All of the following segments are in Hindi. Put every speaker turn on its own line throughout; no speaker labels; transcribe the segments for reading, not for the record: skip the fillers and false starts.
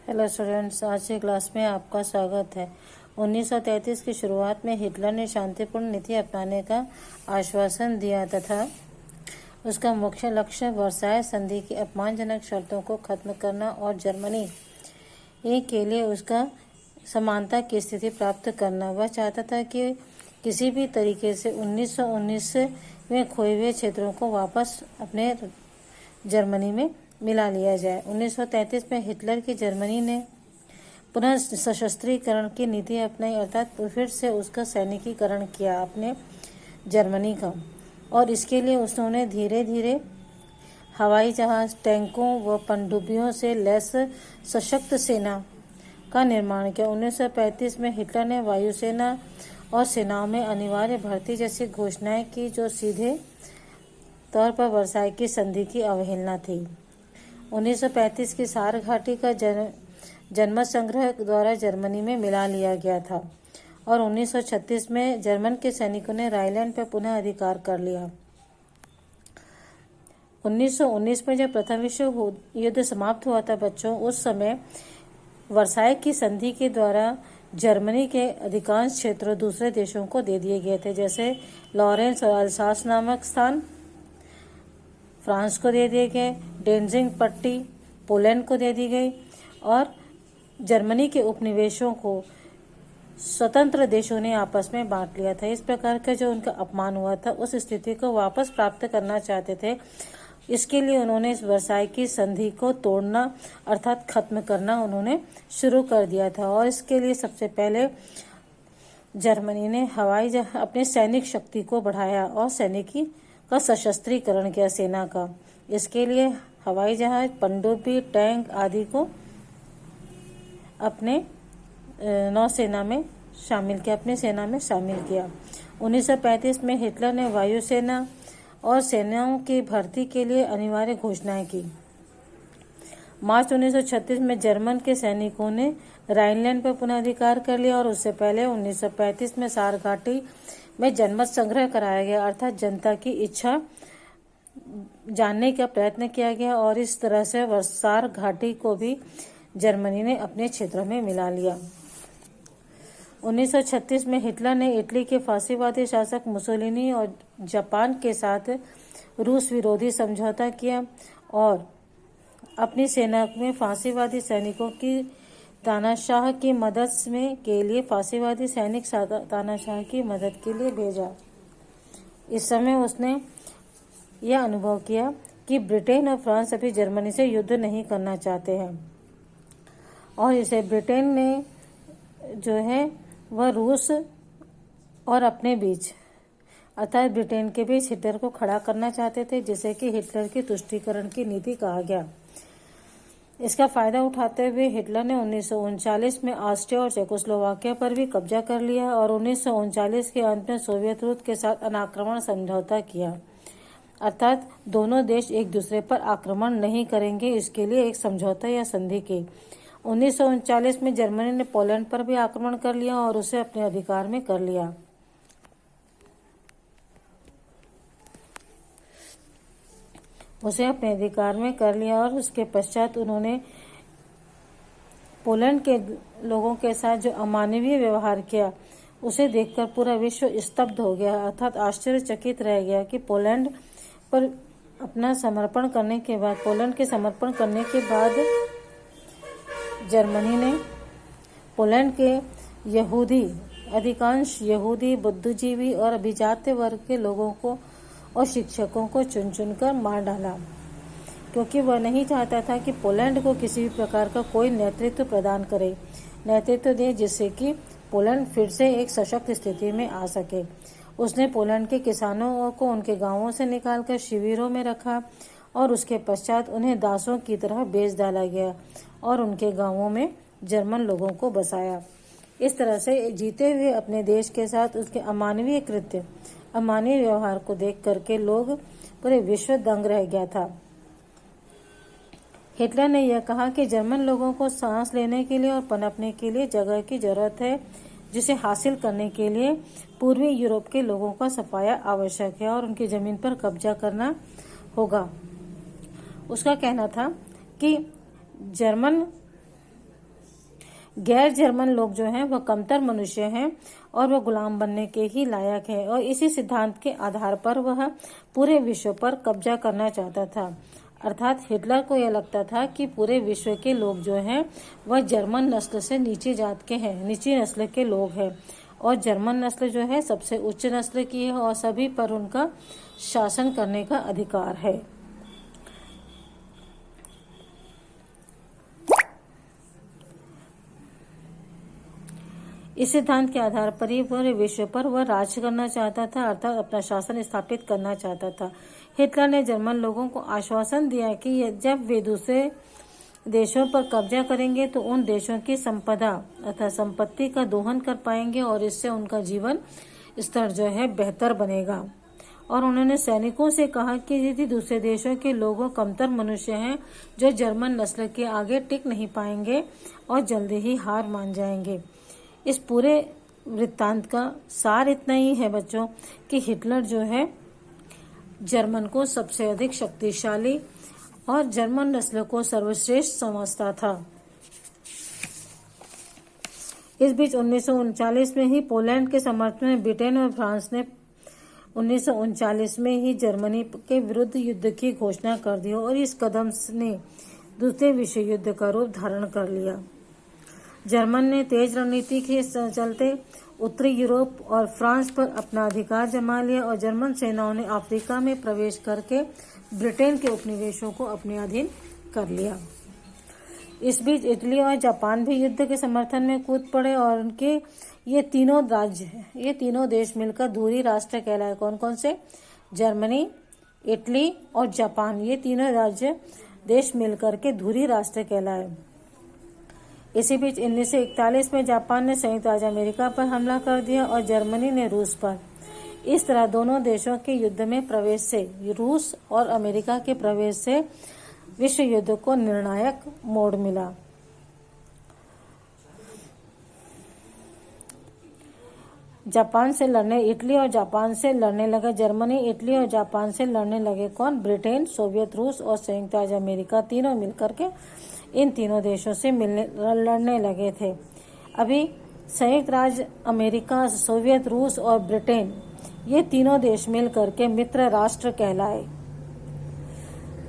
हेलो स्टूडेंट्स, आज की क्लास में आपका स्वागत है। 1933 की शुरुआत में हिटलर ने शांतिपूर्ण नीति अपनाने का आश्वासन दिया तथा उसका मुख्य लक्ष्य वर्साय संधि की अपमानजनक शर्तों को खत्म करना और जर्मनी के लिए उसका समानता की स्थिति प्राप्त करना। वह चाहता था कि किसी भी तरीके से 1919 में खोए हुए क्षेत्रों को वापस अपने जर्मनी में मिला लिया जाए। 1933 में हिटलर की जर्मनी ने पुनः सशस्त्रीकरण की नीति अपनाई, अर्थात फिर से उसका सैनिकीकरण किया अपने जर्मनी का, और इसके लिए उन्होंने धीरे धीरे हवाई जहाज, टैंकों व पनडुब्बियों से लैस सशक्त सेना का निर्माण किया। 1935 में हिटलर ने वायुसेना और सेनाओं में अनिवार्य भर्ती जैसी घोषणाएं की, जो सीधे तौर पर वर्साय की संधि की अवहेलना थी। 1935 की सार घाटी का जनमत संग्रह द्वारा जर्मनी में मिला लिया गया था और 1936 में जर्मन के सैनिकों ने राइनलैंड पर पुनः अधिकार कर लिया। 1919 में जब प्रथम विश्व युद्ध समाप्त हुआ था बच्चों, उस समय वर्साय की संधि के द्वारा जर्मनी के अधिकांश क्षेत्रों दूसरे देशों को दे दिए गए थे, जैसे लॉरेंस और अल्सास नामक स्थान फ्रांस को दे दिए गए, डेंजिंग पट्टी पोलैंड को दे दी गई और जर्मनी के उपनिवेशों को स्वतंत्र देशों ने आपस में बांट लिया था। इस प्रकार का जो उनका अपमान हुआ था, उस स्थिति को वापस प्राप्त करना चाहते थे। इसके लिए उन्होंने इस वर्साय की संधि को तोड़ना अर्थात खत्म करना उन्होंने शुरू कर दिया था, और इसके लिए सबसे पहले जर्मनी ने अपने सैनिक शक्ति को बढ़ाया और सैनिकी का सशस्त्रीकरण किया सेना का। इसके लिए हवाई जहाज, पनडुब्बी, टैंक आदि को अपने नौसेना में शामिल किया, अपनी सेना में शामिल किया। 1935 में हिटलर ने वायुसेना और सेनाओं की भर्ती के लिए अनिवार्य घोषणाएं की। मार्च 1936 में जर्मन के सैनिकों ने राइनलैंड पर पुनः अधिकार कर लिया और उससे पहले 1935 में सार घाटी में जनमत संग्रह कराया गया, अर्थात जनता की इच्छा जानने का प्रयत्न किया गया, और इस तरह से सार घाटी को भी जर्मनी ने अपने क्षेत्रों में मिला लिया। 1936 में हिटलर ने इटली के फांसीवादी शासक मुसोलिनी और जापान के साथ रूस विरोधी समझौता किया और अपनी सेना में फांसीवादी सैनिकों की तानाशाह की मदद के लिए फांसीवादी सैनिक तानाशाह की मदद के लिए भेजा। इस समय उसने यह अनुभव किया कि ब्रिटेन और फ्रांस अभी जर्मनी से युद्ध नहीं करना चाहते हैं, और इसे ब्रिटेन ने जो है वह रूस और अपने बीच अर्थात ब्रिटेन के बीच हिटलर को खड़ा करना चाहते थे, जिसे कि हिटलर की तुष्टीकरण की नीति कहा गया। इसका फायदा उठाते हुए हिटलर ने 1939 में ऑस्ट्रिया और चेकोस्लोवाकिया पर भी कब्जा कर लिया और 1939 के अंत में सोवियत रूस के साथ अनाक्रमण समझौता किया, अर्थात दोनों देश एक दूसरे पर आक्रमण नहीं करेंगे, इसके लिए एक समझौता या संधि की। 1939 में जर्मनी ने पोलैंड पर भी आक्रमण कर लिया और उसे अपने अधिकार में कर लिया। और उसके पश्चात उन्होंने पोलैंड के लोगों के साथ जो अमानवीय व्यवहार किया, उसे देखकर पूरा विश्व स्तब्ध हो गया, अर्थात आश्चर्यचकित रह गया कि पोलैंड के समर्पण करने के बाद जर्मनी ने पोलैंड के अधिकांश यहूदी, बुद्धिजीवी और अभिजात्य वर्ग के लोगों को और शिक्षकों को चुन चुनकर मार डाला, क्योंकि वह नहीं चाहता था कि पोलैंड को किसी भी प्रकार का कोई नेतृत्व दे जिससे कि पोलैंड फिर से एक सशक्त स्थिति में आ सके। उसने पोलैंड के किसानों को उनके गांवों से निकालकर शिविरों में रखा और उसके पश्चात उन्हें दासों की तरह बेच डाला गया और उनके गांवों में जर्मन लोगों को बसाया। इस तरह से जीते हुए अपने देश के साथ उसके अमानवीय व्यवहार को देख करके लोग पूरे विश्व दंग रह गया था। हिटलर ने यह कहा कि जर्मन लोगों को सांस लेने के लिए और पनपने के लिए जगह की जरूरत है, जिसे हासिल करने के लिए पूर्वी यूरोप के लोगों का सफाया आवश्यक है और उनकी जमीन पर कब्जा करना होगा। उसका कहना था कि जर्मन गैर जर्मन लोग जो हैं वह कमतर मनुष्य हैं और वह गुलाम बनने के ही लायक है, और इसी सिद्धांत के आधार पर वह पूरे विश्व पर कब्जा करना चाहता था। अर्थात हिटलर को यह लगता था कि पूरे विश्व के लोग जो हैं वह जर्मन नस्ल से नीची जात के हैं, नीची नस्ल के लोग हैं, और जर्मन नस्ल जो है सबसे उच्च नस्ल की है और सभी पर उनका शासन करने का अधिकार है। इस सिद्धांत के आधार पर ही पूरे विश्व पर वह राज करना चाहता था, अर्थात अपना शासन स्थापित करना चाहता था। हिटलर ने जर्मन लोगों को आश्वासन दिया कि जब वे दूसरे देशों पर कब्जा करेंगे तो उन देशों की संपदा अर्थात संपत्ति का दोहन कर पाएंगे और इससे उनका जीवन स्तर जो है बेहतर बनेगा। और उन्होंने सैनिकों से कहा कि यदि दूसरे देशों के लोगों कमतर मनुष्य हैं जो जर्मन नस्ल के आगे टिक नहीं पाएंगे और जल्दी ही हार मान जाएंगे। इस पूरे वृत्तांत का सार इतना ही है बच्चों कि हिटलर जो है जर्मन को सबसे अधिक शक्तिशाली और जर्मन नस्ल को सर्वश्रेष्ठ समझता था। इस बीच 1939 में ही पोलैंड के समर्थन में ब्रिटेन और फ्रांस ने 1939 में ही जर्मनी के विरुद्ध युद्ध की घोषणा कर दी और इस कदम ने दूसरे विश्व युद्ध का रूप धारण कर लिया। जर्मन ने तेज रणनीति के चलते उत्तरी यूरोप और फ्रांस पर अपना अधिकार जमा लिया और जर्मन सेनाओं ने अफ्रीका में प्रवेश करके ब्रिटेन के उपनिवेशों को अपने अधीन कर लिया। इस बीच इटली और जापान भी युद्ध के समर्थन में कूद पड़े और उनके ये तीनों देश मिलकर धुरी राष्ट्र कहलाए। कौन कौन से? जर्मनी, इटली और जापान, ये तीनों देश मिलकर के धुरी राष्ट्र कहलाए। इसी बीच 1941 में जापान ने संयुक्त राज्य अमेरिका पर हमला कर दिया और जर्मनी ने रूस पर। इस तरह दोनों देशों के युद्ध में प्रवेश से, रूस और अमेरिका के प्रवेश से विश्व युद्ध को निर्णायक मोड़ मिला। इटली और जापान से लड़ने लगे जर्मनी। इटली और जापान से लड़ने लगे कौन? ब्रिटेन, सोवियत रूस और संयुक्त राज्य अमेरिका, तीनों मिलकर के इन तीनों देशों से लड़ने लगे थे। अभी संयुक्त राज्य अमेरिका, सोवियत रूस और ब्रिटेन, ये तीनों देश मिलकर के मित्र राष्ट्र कहलाए।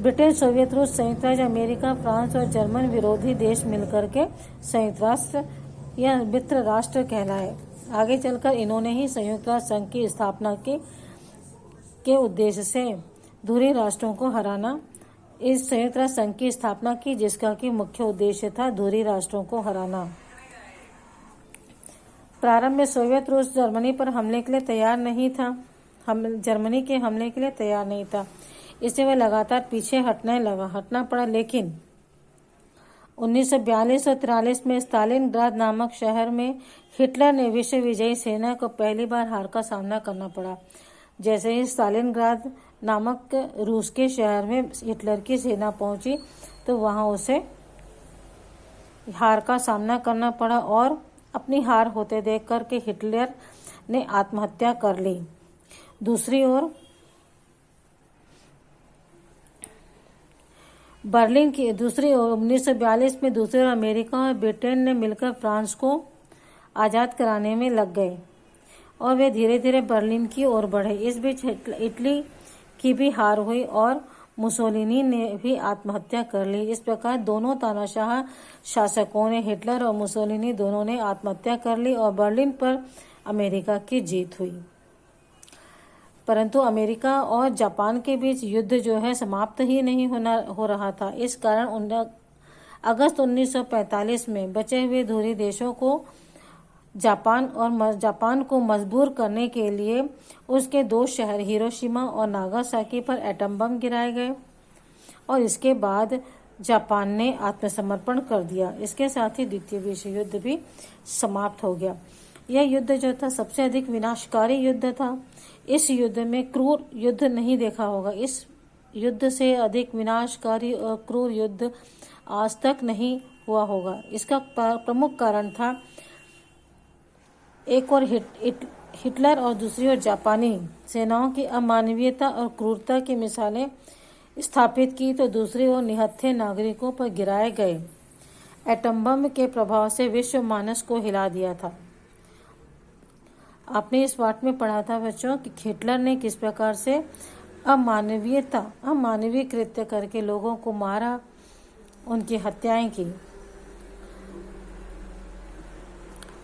ब्रिटेन, सोवियत रूस, संयुक्त राज्य अमेरिका, फ्रांस और जर्मन विरोधी देश मिलकर के संयुक्त राष्ट्र या मित्र राष्ट्र कहलाए। आगे चलकर इन्होंने ही संयुक्त राष्ट्र संघ की स्थापना के उद्देश्य से धुरी राष्ट्रों को हराना, इस संयुक्त राष्ट्र संघ की स्थापना की, जिसका कि मुख्य उद्देश्य था धुरी राष्ट्रों को हराना। प्रारंभ में सोवियत रूस जर्मनी पर हमले के लिए तैयार नहीं था, जर्मनी के हमले के लिए तैयार नहीं था, इससे वह लगातार पीछे हटना पड़ा। लेकिन 1942 और 43 में स्टालिनग्राद नामक शहर में हिटलर ने विश्व विजयी सेना को पहली बार हार का सामना करना पड़ा। जैसे ही स्टालिनग्राद नामक रूस के शहर में हिटलर की सेना पहुंची तो वहां उसे हार का सामना करना पड़ा और अपनी हार होते देख करके हिटलर ने आत्महत्या कर ली। दूसरी ओर 1942 में दूसरी ओर अमेरिका और ब्रिटेन ने मिलकर फ्रांस को आज़ाद कराने में लग गए और वे धीरे धीरे बर्लिन की ओर बढ़े। इस बीच इटली की भी हार हुई और मुसोलिनी ने भी आत्महत्या कर ली। इस प्रकार दोनों तानाशाह शासकों ने, हिटलर और मुसोलिनी दोनों ने आत्महत्या कर ली और बर्लिन पर अमेरिका की जीत हुई। परंतु अमेरिका और जापान के बीच युद्ध जो है समाप्त ही नहीं हो रहा था। इस कारण अगस्त 1945 में बचे हुए धुरी देशों को जापान को मजबूर करने के लिए उसके 2 शहर हिरोशिमा और नागासाकी पर एटम बम गिराए गए और इसके बाद जापान ने आत्मसमर्पण कर दिया। इसके साथ ही द्वितीय विश्व युद्ध भी समाप्त हो गया। यह युद्ध जो था सबसे अधिक विनाशकारी युद्ध था। इस युद्ध में क्रूर युद्ध नहीं देखा होगा। इस युद्ध से अधिक विनाशकारी और क्रूर युद्ध आज तक नहीं हुआ होगा। इसका प्रमुख कारण था एक और हिटलर और दूसरी ओर जापानी सेनाओं की अमानवीयता और क्रूरता की मिसालें स्थापित की तो दूसरी ओर निहत्थे नागरिकों पर गिराए गए एटम बम के प्रभाव से विश्व मानस को हिला दिया था। आपने इस पाठ में पढ़ा था बच्चों कि हिटलर ने किस प्रकार से अमानवीय कृत्य करके लोगों को मारा, उनकी हत्याएं की।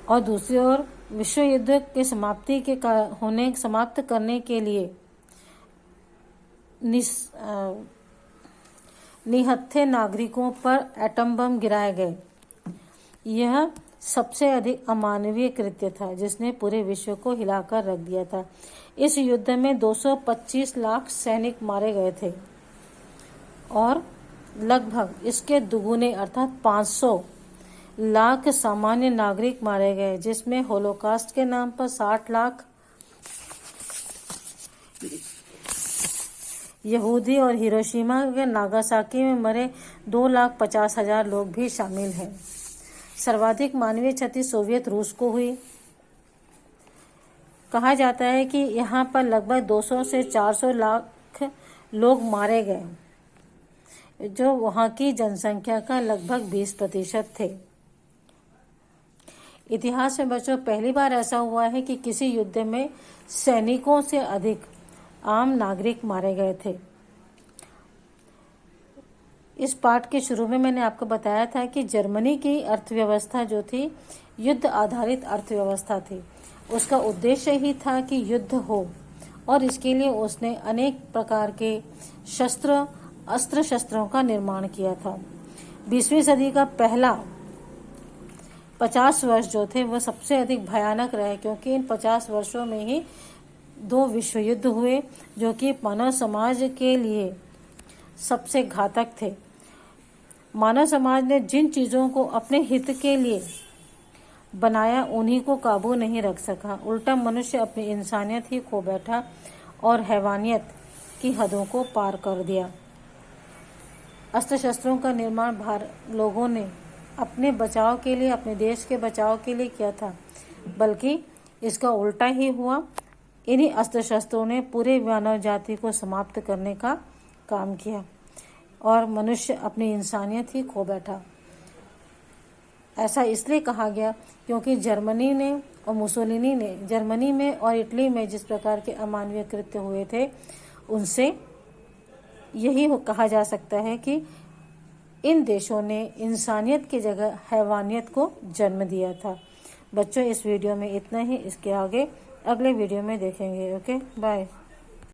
और दूसरी ओर विश्व युद्ध के समाप्त करने के लिए निहत्थे नागरिकों पर एटम बम गिराए गए। यह सबसे अधिक अमानवीय कृत्य था जिसने पूरे विश्व को हिलाकर रख दिया था। इस युद्ध में 225 लाख सैनिक मारे गए थे और लगभग इसके दुगुने अर्थात 500 लाख सामान्य नागरिक मारे गए, जिसमें होलोकास्ट के नाम पर 60 लाख यहूदी और हिरोशिमा के नागासाकी में मरे 2,50,000 लोग भी शामिल हैं। सर्वाधिक मानवीय क्षति सोवियत रूस को हुई। कहा जाता है कि यहाँ पर लगभग 200 से 400 लाख लोग मारे गए, जो वहाँ की जनसंख्या का लगभग 20% थे। इतिहास में बच्चों पहली बार ऐसा हुआ है कि किसी युद्ध में सैनिकों से अधिक आम नागरिक मारे गए थे। इस पाठ के शुरू में मैंने आपको बताया था कि जर्मनी की अर्थव्यवस्था जो थी युद्ध आधारित अर्थव्यवस्था थी। उसका उद्देश्य ही था कि युद्ध हो और इसके लिए उसने अनेक प्रकार के अस्त्र शस्त्रों का निर्माण किया था। 20वीं सदी का पहला 50 वर्ष जो थे वह सबसे अधिक भयानक रहे, क्योंकि इन 50 वर्षों में ही 2 विश्व युद्ध हुए जो कि मानव समाज के लिए सबसे घातक थे। मानव समाज ने जिन चीज़ों को अपने हित के लिए बनाया उन्हीं को काबू नहीं रख सका। उल्टा मनुष्य अपनी इंसानियत ही खो बैठा और हैवानियत की हदों को पार कर दिया। अस्त्र शस्त्रों का निर्माण लोगों ने अपने बचाव के लिए, अपने देश के बचाव के लिए किया था, बल्कि इसका उल्टा ही हुआ। इन्हीं अस्त्र शस्त्रों ने पूरे मानव जाति को समाप्त करने का काम किया और मनुष्य अपनी इंसानियत ही खो बैठा। ऐसा इसलिए कहा गया क्योंकि जर्मनी ने और मुसोलिनी ने जर्मनी में और इटली में जिस प्रकार के अमानवीय कृत्य हुए थे, उनसे यही कहा जा सकता है कि इन देशों ने इंसानियत की जगह हैवानियत को जन्म दिया था। बच्चों इस वीडियो में इतना ही, इसके आगे अगले वीडियो में देखेंगे। Okay, bye.